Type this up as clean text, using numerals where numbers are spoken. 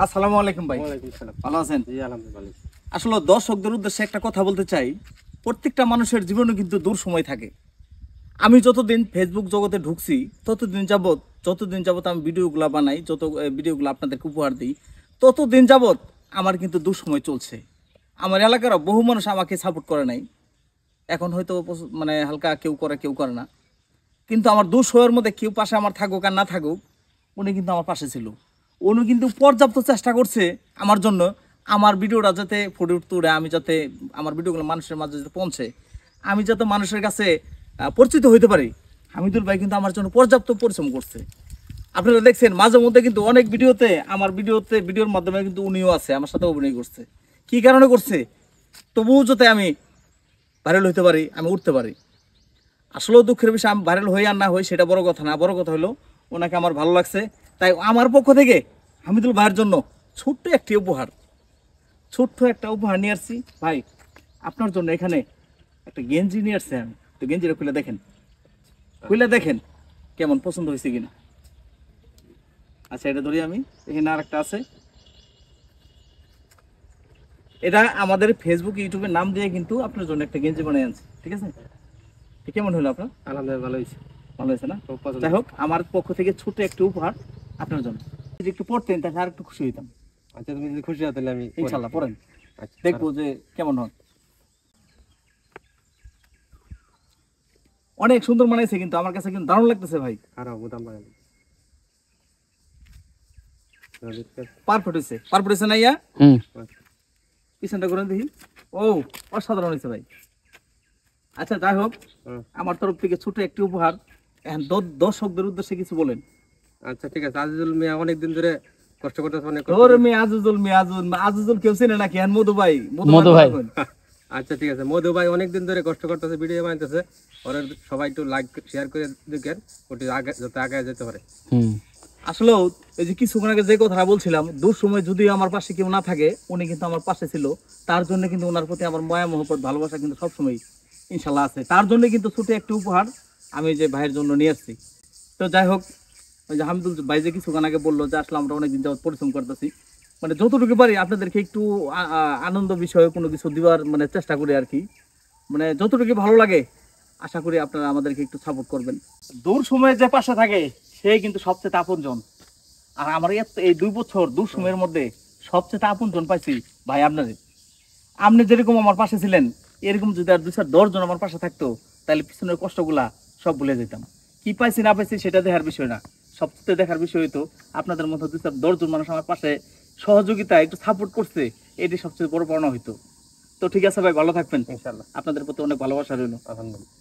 আসসালামু আলাইকুম ভাই। ওয়ালাইকুম সালাম। ভালো আছেন? জি আলহামদুলিল্লাহ। আসলে দর্শকদের উদ্দেশ্যে একটা কথা বলতে চাই, প্রত্যেকটা মানুষের জীবনে কিন্তু দূর সময় থাকে। আমি যতদিন ফেসবুক জগতে ঢুকছি যতদিন যাবত আমি ভিডিওগুলো বানাই, ভিডিওগুলো আপনাদেরকে উপহার দিই, ততদিন যাবত আমার কিন্তু দুঃসময় চলছে। আমার এলাকার বহু মানুষ আমাকে সাপোর্ট করে নাই। এখন হয়তো মানে হালকা কেউ করে কেউ করে না, কিন্তু আমার দুঃসময়ের মধ্যে কেউ পাশে আমার থাকুক আর না থাকুক, উনি কিন্তু আমার পাশে ছিল। উনি কিন্তু পর্যাপ্ত চেষ্টা করছে আমার জন্য, আমার ভিডিওটা যাতে ফুটে উঠতে, আমি যাতে আমার ভিডিওগুলো মানুষের মাঝে যাতে পৌঁছে, আমি যাতে মানুষের কাছে পরিচিত হইতে পারি। হামিদুল ভাই কিন্তু আমার জন্য পর্যাপ্ত পরিশ্রম করছে। আপনারা দেখছেন মাঝে মধ্যে কিন্তু অনেক ভিডিওর মাধ্যমে কিন্তু উনিও আছে, আমার সাথে অভিনয় করছে। কি কারণে করছে? তবুও যাতে আমি ভাইরাল হইতে পারি, আমি উঠতে পারি। আসলেও দুঃখের বিষয়, আমি ভাইরাল হই আর না হই সেটা বড় কথা না। বড় কথা হলো ওনাকে আমার ভালো লাগছে, তাই আমার পক্ষ থেকে হামিদুল ভাইয়ের জন্য ছোট্ট একটা উপহার নিয়ে আসছি। ভাই, আপনার জন্য এখানে একটা গেঞ্জি নিয়ে আসছি আমি। তো গেঞ্জিটা খুলে দেখেন কেমন পছন্দ হয়েছে কিনা। আচ্ছা, এটা ধরি আমি। এখানে আর একটা আছে, এটা আমাদের ফেসবুক ইউটিউবের নাম দিয়ে কিন্তু আপনার জন্য একটা গেঞ্জি বানিয়ে আনছি। ঠিক আছে? কেমন হলো আপনার? আলহামদুলিল্লাহ ভালো হয়েছে। ভালো হয়েছে না? খুব পছন্দ। যাই হোক, আমার পক্ষ থেকে ছোট একটা উপহার আপনার জন্য। যদি একটু পড়তেন তাহলে আর একটু খুশি হইতাম। আচ্ছা তুমি যদি খুশি হও তাহলে আমি ইনশাল্লাহ পড়েন, আচ্ছা দেখবো যে কেমন হয়। অনেক সুন্দর মানাইছে, কিন্তু আমার কাছে কিন্তু দারুণ লাগতেছে ভাই। খারাপ বোতাম বানাবো। পারফেক্ট হয়েছে না ইয়া? পিছনটা করে দেখি। ও, অসাধারণ হয়েছে ভাই। আচ্ছা, যাই হোক, আমার তরফ থেকে ছোট একটি উপহার। এখন দর্শকদের উদ্দেশ্যে কিছু বলেন। আচ্ছা ঠিক আছে। আজিজুল মিয়া অনেকদিন ধরে কষ্ট করতেছে, অনেক ওর মেয়ে আজিজুল কেউ চেনে নাকি? এখন মধু ভাই। আচ্ছা ঠিক আছে। মধু ভাই অনেকদিন ধরে কষ্ট করতেছে, ভিডিও বানাইতেছে। ওরা সবাই একটু লাইক শেয়ার করে দেখেন, ওটি আগে যাতে আগে যেতে পারে। আসলেও এই যে কিছুক্ষণ আগে যে কথা বলছিলাম, দূর সময় যদি আমার পাশে কেউ না থাকে, উনি কিন্তু আমার পাশে ছিল। তার জন্য কিন্তু ওনার প্রতি আমার মায়া মহব্বত ভালোবাসা কিন্তু সবসময় ইনশাল্লাহ আছে। তার জন্য কিন্তু ছোট একটি উপহার আমি যে ভাইয়ের জন্য নিয়ে আসছি। তো যাই হোক, ওই যে হামিদুল ভাই যে কিছুক্ষণ আগে বললো যে আসলে আমরা অনেকদিন যাবত পরিশ্রম করতেছি, মানে যতটুকু পারি আপনাদেরকে একটু আনন্দ বিষয়ে কোনো কিছু দিবার মানে চেষ্টা করি আর কি। মানে যতটুকু ভালো লাগে, আশা করি আপনারা আমাদেরকে একটু সাপোর্ট করবেন। দূর সময়ে যে পাশে থাকে সে কিন্তু সবচেয়ে আপনজন। আর আমার এই 2 বছর দূর সময়ের মধ্যে সবচেয়ে আপনজন পাইছি ভাই আপনাদের। আপনি যেরকম আমার পাশে ছিলেন, এরকম যদি আর 2-4-10 জন আমার পাশে থাকতো, তাহলে পিছনের কষ্টগুলা সব ভুলে যেতাম। কি পাইছি না পাইছি সেটা দেখার বিষয় না, সবচেয়ে দেখার বিষয় হইতো আপনাদের মতো 2-4-10 জন মানুষ আমার পাশে সহযোগিতা একটু সাপোর্ট করছে, এটি সবচেয়ে বড় পাওনা হইতো। তো ঠিক আছে ভাই, ভালো থাকবেন। ইনশাআল্লাহ। আপনাদের প্রতি অনেক ভালোবাসা রইল। আলহামদুলিল্লাহ।